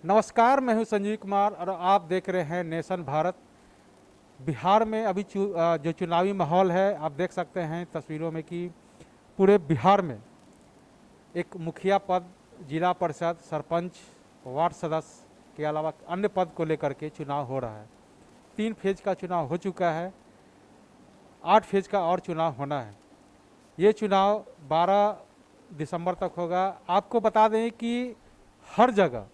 नमस्कार, मैं हूं संजीव कुमार और आप देख रहे हैं नेशन भारत। बिहार में अभी जो चुनावी माहौल है, आप देख सकते हैं तस्वीरों में कि पूरे बिहार में एक मुखिया पद, जिला परिषद, सरपंच, वार्ड सदस्य के अलावा अन्य पद को लेकर के चुनाव हो रहा है। 3 फेज का चुनाव हो चुका है, 8 फेज का और चुनाव होना है। ये चुनाव 12 दिसंबर तक होगा। आपको बता दें कि हर जगह,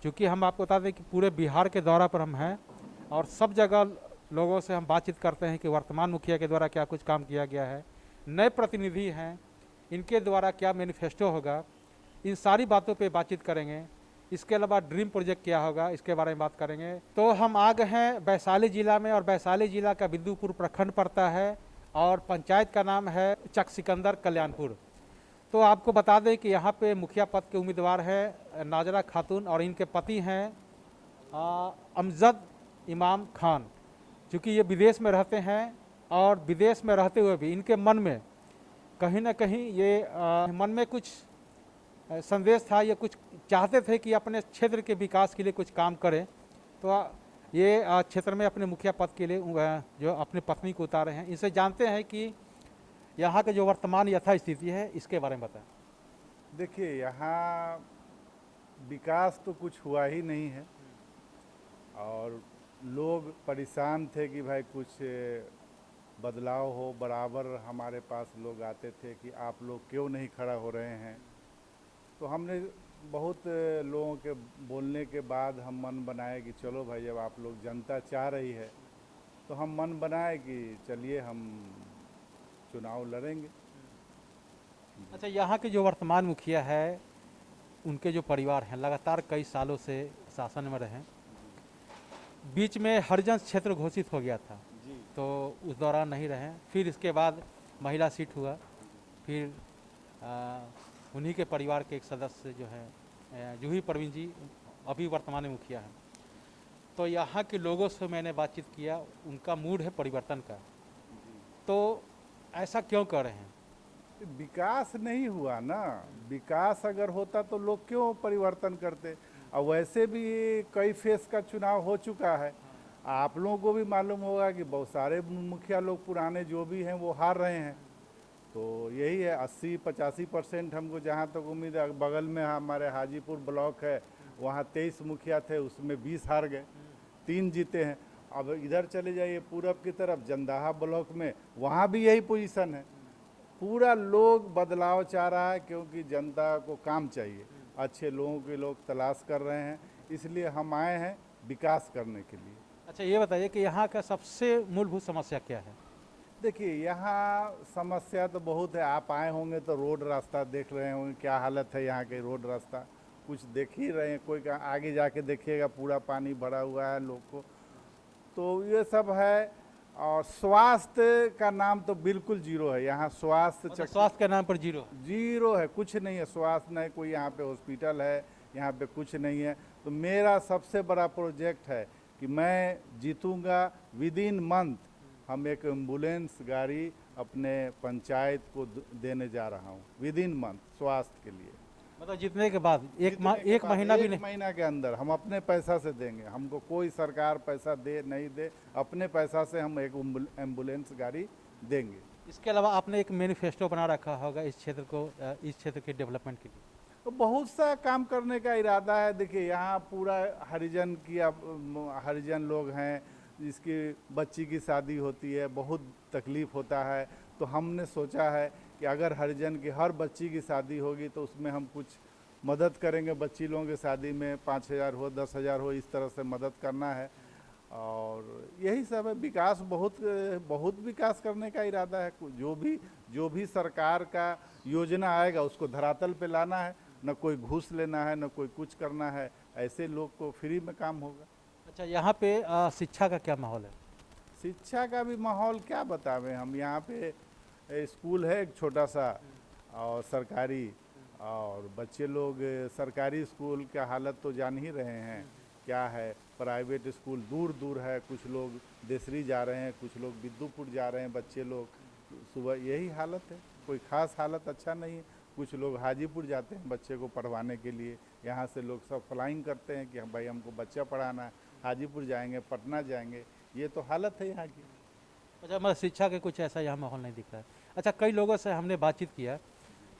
चूँकि हम आपको बता दें कि पूरे बिहार के दौरा पर हम हैं और सब जगह लोगों से हम बातचीत करते हैं कि वर्तमान मुखिया के द्वारा क्या कुछ काम किया गया है, नए प्रतिनिधि हैं, इनके द्वारा क्या मैनिफेस्टो होगा, इन सारी बातों पे बातचीत करेंगे। इसके अलावा ड्रीम प्रोजेक्ट क्या होगा, इसके बारे में बात करेंगे। तो हम आ गए हैं वैशाली ज़िला में, और वैशाली ज़िला का बिंदुपुर प्रखंड पड़ता है और पंचायत का नाम है चक सिकंदर कल्याणपुर। तो आपको बता दें कि यहाँ पे मुखिया पद के उम्मीदवार हैं नाजरा खातून और इनके पति हैं अमजद इमाम खान। चूँकि ये विदेश में रहते हैं और विदेश में रहते हुए भी इनके मन में कहीं ना कहीं ये मन में कुछ संदेश था, ये कुछ चाहते थे कि अपने क्षेत्र के विकास के लिए कुछ काम करें। तो ये क्षेत्र में अपने मुखिया पद के लिए जो अपनी पत्नी को उतारे हैं। इनसे जानते हैं कि यहाँ के जो वर्तमान यथा स्थिति है, इसके बारे में बताएं। देखिए, यहाँ विकास तो कुछ हुआ ही नहीं है और लोग परेशान थे कि भाई कुछ बदलाव हो। बराबर हमारे पास लोग आते थे कि आप लोग क्यों नहीं खड़ा हो रहे हैं। तो हमने बहुत लोगों के बोलने के बाद हम मन बनाए कि चलो भाई, जब आप लोग जनता चाह रही है तो हम मन बनाए कि चलिए हम चुनाव लड़ेंगे। अच्छा, यहाँ के जो वर्तमान मुखिया है, उनके जो परिवार हैं, लगातार कई सालों से शासन में रहे। बीच में हरिजन क्षेत्र घोषित हो गया था जी। तो उस दौरान नहीं रहे। फिर इसके बाद महिला सीट हुआ, फिर उन्हीं के परिवार के एक सदस्य जो है जूही परवीन जी अभी वर्तमान में मुखिया हैं। तो यहाँ के लोगों से मैंने बातचीत किया, उनका मूड है परिवर्तन का। तो ऐसा क्यों कर रहे हैं? विकास नहीं हुआ ना। विकास अगर होता तो लोग क्यों परिवर्तन करते। और वैसे भी कई फेस का चुनाव हो चुका है। आप लोगों को भी मालूम होगा कि बहुत सारे मुखिया लोग पुराने जो भी हैं वो हार रहे हैं। तो यही है, 80-85% हमको जहाँ तक उम्मीद है। बगल में हमारे हाजीपुर ब्लॉक है, वहाँ 23 मुखिया थे, उसमें 20 हार गए, 3 जीते हैं। अब इधर चले जाइए पूरब की तरफ, जंदाहा ब्लॉक में, वहाँ भी यही पोजीशन है। पूरा लोग बदलाव चाह रहा है क्योंकि जनता को काम चाहिए, अच्छे लोगों के लोग तलाश कर रहे हैं। इसलिए हम आए हैं विकास करने के लिए। अच्छा, ये बताइए कि यहाँ का सबसे मूलभूत समस्या क्या है? देखिए, यहाँ समस्या तो बहुत है। आप आए होंगे तो रोड रास्ता देख रहे होंगे, क्या हालत है यहाँ के रोड रास्ता, कुछ देख ही रहे हैं। कोई का आगे जाके देखिएगा पूरा पानी भरा हुआ है लोग को। तो ये सब है। और स्वास्थ्य का नाम तो बिल्कुल जीरो है यहाँ। स्वास्थ्य के नाम पर जीरो जीरो है, कुछ नहीं है। स्वास्थ्य नहीं, कोई यहाँ पे हॉस्पिटल है, यहाँ पे कुछ नहीं है। तो मेरा सबसे बड़ा प्रोजेक्ट है कि मैं जीतूंगा विद इन मंथ। हम एक एम्बुलेंस गाड़ी अपने पंचायत को देने जा रहा हूँ विद इन मंथ, स्वास्थ्य के लिए। मतलब जीतने के बाद एक महीना भी नहीं? एक महीना के अंदर हम अपने पैसा से देंगे। हमको कोई सरकार पैसा दे नहीं दे, अपने पैसा से हम एक एम्बुलेंस गाड़ी देंगे। इसके अलावा आपने एक मैनिफेस्टो बना रखा होगा इस क्षेत्र को, इस क्षेत्र के डेवलपमेंट के लिए। तो बहुत सा काम करने का इरादा है। देखिए, यहाँ पूरा हरिजन की, हरिजन लोग हैं जिसकी बच्ची की शादी होती है, बहुत तकलीफ़ होता है। तो हमने सोचा है कि अगर हरिजन की हर बच्ची की शादी होगी तो उसमें हम कुछ मदद करेंगे। बच्ची लोगों की शादी में 5,000 हो, 10,000 हो, इस तरह से मदद करना है। और यही सब है। विकास बहुत विकास करने का इरादा है। जो भी सरकार का योजना आएगा उसको धरातल पे लाना है। न कोई घूस लेना है, न कोई कुछ करना है। ऐसे लोग को फ्री में काम होगा। अच्छा, यहाँ पे शिक्षा का क्या माहौल है? शिक्षा का भी माहौल क्या बतावें हम। यहाँ पे स्कूल है एक छोटा सा और सरकारी, और बच्चे लोग सरकारी स्कूल का हालत तो जान ही रहे हैं क्या है। प्राइवेट स्कूल दूर दूर है, कुछ लोग देसरी जा रहे हैं, कुछ लोग बिद्दुपुर जा रहे हैं बच्चे लोग सुबह। यही हालत है, कोई ख़ास हालत अच्छा नहीं है। कुछ लोग हाजीपुर जाते हैं बच्चे को पढ़वाने के लिए, यहाँ से लोग सब फ्लाइंग करते हैं कि भाई हमको बच्चा पढ़ाना है, हाजीपुर जाएंगे, पटना जाएंगे। ये तो हालत है यहाँ की। अच्छा, मतलब शिक्षा के कुछ ऐसा यहाँ माहौल नहीं दिख रहा है। अच्छा, कई लोगों से हमने बातचीत किया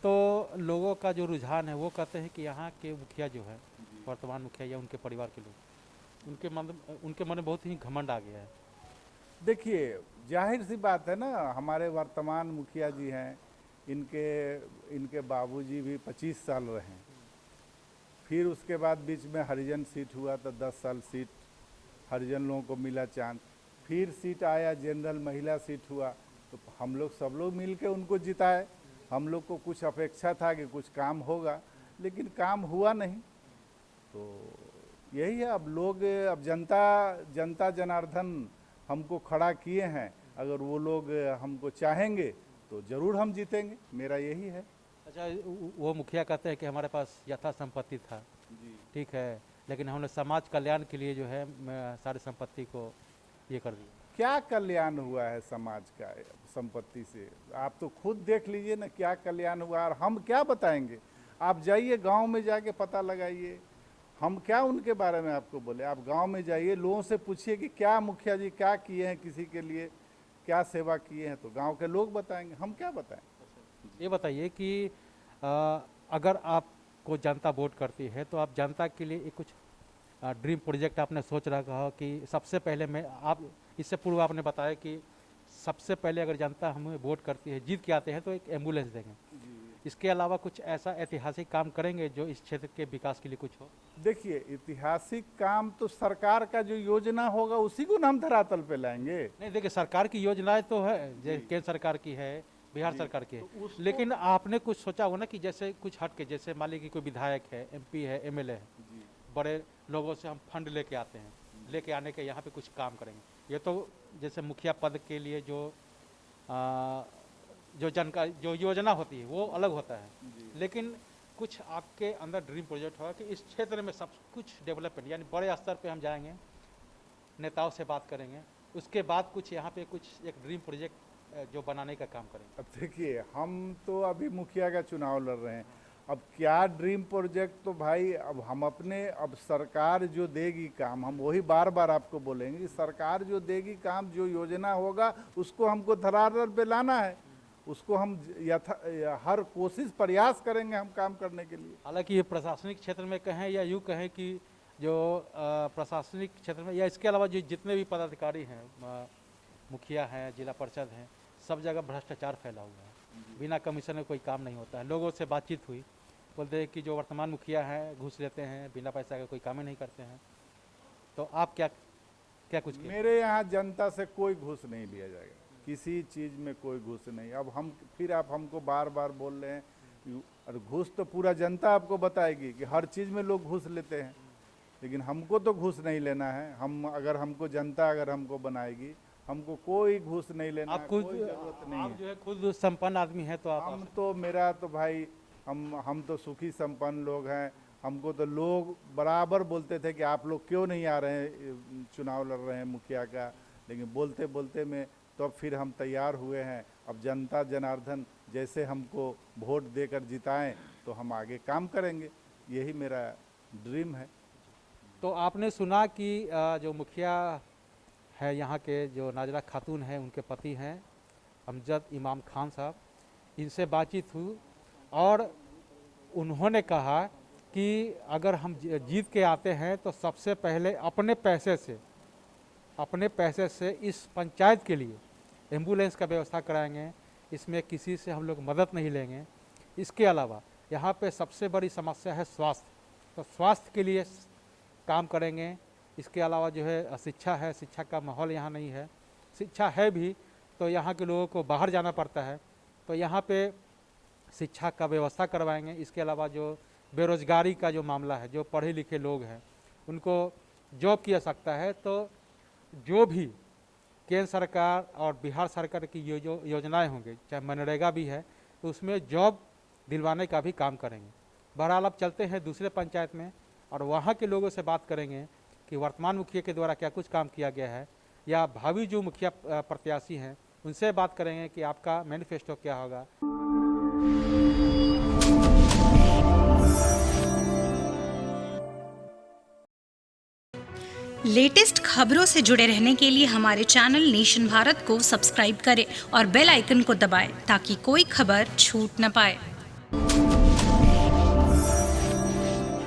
तो लोगों का जो रुझान है वो कहते हैं कि यहाँ के मुखिया जो है, वर्तमान मुखिया या उनके परिवार के लोग, उनके मन में बहुत ही घमंड आ गया है। देखिए, जाहिर सी बात है ना, हमारे वर्तमान मुखिया जी हैं, इनके बाबूजी भी 25 साल रहे, फिर उसके बाद बीच में हरिजन सीट हुआ तो 10 साल सीट हरिजन लोगों को मिला चांस, फिर सीट आया जनरल महिला सीट हुआ तो हम लोग सब लोग मिल के उनको जिताए। हम लोग को कुछ अपेक्षा था कि कुछ काम होगा, लेकिन काम हुआ नहीं। तो यही है, अब लोग, अब जनता जनार्दन हमको खड़ा किए हैं, अगर वो लोग हमको चाहेंगे तो ज़रूर हम जीतेंगे, मेरा यही है। अच्छा, वो मुखिया कहते हैं कि हमारे पास यथा संपत्ति था, ठीक है, लेकिन हमने समाज कल्याण के लिए जो है सारी संपत्ति को ये कर दिया। क्या कल्याण हुआ है समाज का संपत्ति से? आप तो खुद देख लीजिए ना क्या कल्याण हुआ, और हम क्या बताएंगे? आप जाइए गांव में जाके पता लगाइए, हम क्या उनके बारे में आपको बोले। आप गांव में जाइए, लोगों से पूछिए कि क्या मुखिया जी क्या किए हैं, किसी के लिए क्या सेवा किए हैं, तो गांव के लोग बताएंगे, हम क्या बताएं। ये बताइए कि अगर आपको जनता वोट करती है तो आप जनता के लिए एक कुछ ड्रीम प्रोजेक्ट आपने सोच रखा हो कि सबसे पहले आप इससे पूर्व आपने बताया कि सबसे पहले अगर जनता हमें वोट करती है, जीत के आते हैं तो एक एम्बुलेंस देंगे, इसके अलावा कुछ ऐसा ऐतिहासिक काम करेंगे जो इस क्षेत्र के विकास के लिए कुछ हो? देखिए, ऐतिहासिक काम तो सरकार का जो योजना होगा उसी को हम धरातल पे लाएंगे। नहीं, देखिए सरकार की योजनाएं तो है, केंद्र सरकार की है, बिहार सरकार की है, लेकिन आपने कुछ सोचा होगा ना कि जैसे कुछ हट के, जैसे मान लीजिए कोई विधायक है, MP है, MLA है, बड़े लोगों से हम फंड लेके आते हैं, लेके आने के यहाँ पे कुछ काम करेंगे। ये तो जैसे मुखिया पद के लिए जो योजना होती है वो अलग होता है, लेकिन कुछ आपके अंदर ड्रीम प्रोजेक्ट होगा कि इस क्षेत्र में सब कुछ डेवलपमेंट, यानी बड़े स्तर पे हम जाएंगे, नेताओं से बात करेंगे, उसके बाद कुछ यहाँ पे कुछ एक ड्रीम प्रोजेक्ट जो बनाने का काम करेंगे। अब देखिए, हम तो अभी मुखिया का चुनाव लड़ रहे हैं, अब क्या ड्रीम प्रोजेक्ट, तो भाई अब हम अब सरकार जो देगी काम, हम वही बार बार आपको बोलेंगे कि सरकार जो देगी काम, जो योजना होगा उसको हमको धरातल पे लाना है, उसको हम हर कोशिश प्रयास करेंगे हम काम करने के लिए। हालांकि ये प्रशासनिक क्षेत्र में कहें या यूँ कहें कि जो प्रशासनिक क्षेत्र में या इसके अलावा जो जितने भी पदाधिकारी हैं, मुखिया हैं, जिला परिषद हैं, सब जगह भ्रष्टाचार फैला हुआ है, बिना कमीशन में कोई काम नहीं होता है। लोगों से बातचीत हुई, बोलते हैं कि जो वर्तमान मुखिया हैं घूस लेते हैं, बिना पैसा के कोई काम ही नहीं करते हैं। तो आप क्या कुछ मेरे यहाँ जनता से कोई घूस नहीं लिया जाएगा, किसी चीज़ में कोई घूस नहीं। अब आप हमको बार बार बोल रहे हैं, और घूस तो पूरा जनता आपको बताएगी कि हर चीज़ में लोग घूस लेते हैं, लेकिन हमको तो घूस नहीं लेना है। हमको जनता अगर हमको बनाएगी, हमको कोई घूस नहीं लेना, कोई जरूरत नहीं है। आप जो है खुद संपन्न आदमी है, तो मेरा तो भाई हम तो सुखी संपन्न लोग हैं। हमको तो लोग बराबर बोलते थे कि आप लोग क्यों नहीं आ रहे हैं, चुनाव लड़ रहे हैं मुखिया का, लेकिन बोलते बोलते में तो अब फिर हम तैयार हुए हैं। अब जनता जनार्दन जैसे हमको वोट देकर जिताएं तो हम आगे काम करेंगे, यही मेरा ड्रीम है। तो आपने सुना कि जो मुखिया है यहाँ के, जो नाजरा खातून है, उनके पति हैं अमजद इमाम खान साहब, इनसे बातचीत हुई और उन्होंने कहा कि अगर हम जीत के आते हैं तो सबसे पहले अपने पैसे से इस पंचायत के लिए एम्बुलेंस का व्यवस्था कराएंगे, इसमें किसी से हम लोग मदद नहीं लेंगे। इसके अलावा यहाँ पे सबसे बड़ी समस्या है स्वास्थ्य, तो स्वास्थ्य के लिए काम करेंगे। इसके अलावा जो है शिक्षा है, शिक्षा का माहौल यहाँ नहीं है, शिक्षा है भी तो यहाँ के लोगों को बाहर जाना पड़ता है, तो यहाँ पे शिक्षा का व्यवस्था करवाएंगे। इसके अलावा जो बेरोजगारी का जो मामला है, जो पढ़े लिखे लोग हैं उनको जॉब की आवश्यकता है, तो जो भी केंद्र सरकार और बिहार सरकार की जो योजनाएं होंगी, चाहे मनरेगा भी है, तो उसमें जॉब दिलवाने का भी काम करेंगे। बहरहाल अब चलते हैं दूसरे पंचायत में और वहाँ के लोगों से बात करेंगे कि वर्तमान मुखिया के द्वारा क्या कुछ काम किया गया है, या भावी जो मुखिया प्रत्याशी हैं उनसे बात करेंगे कि आपका मैनिफेस्टो क्या होगा। लेटेस्ट खबरों से जुड़े रहने के लिए हमारे चैनल नेशन भारत को सब्सक्राइब करें और बेल आइकन को दबाएं ताकि कोई खबर छूट न पाए।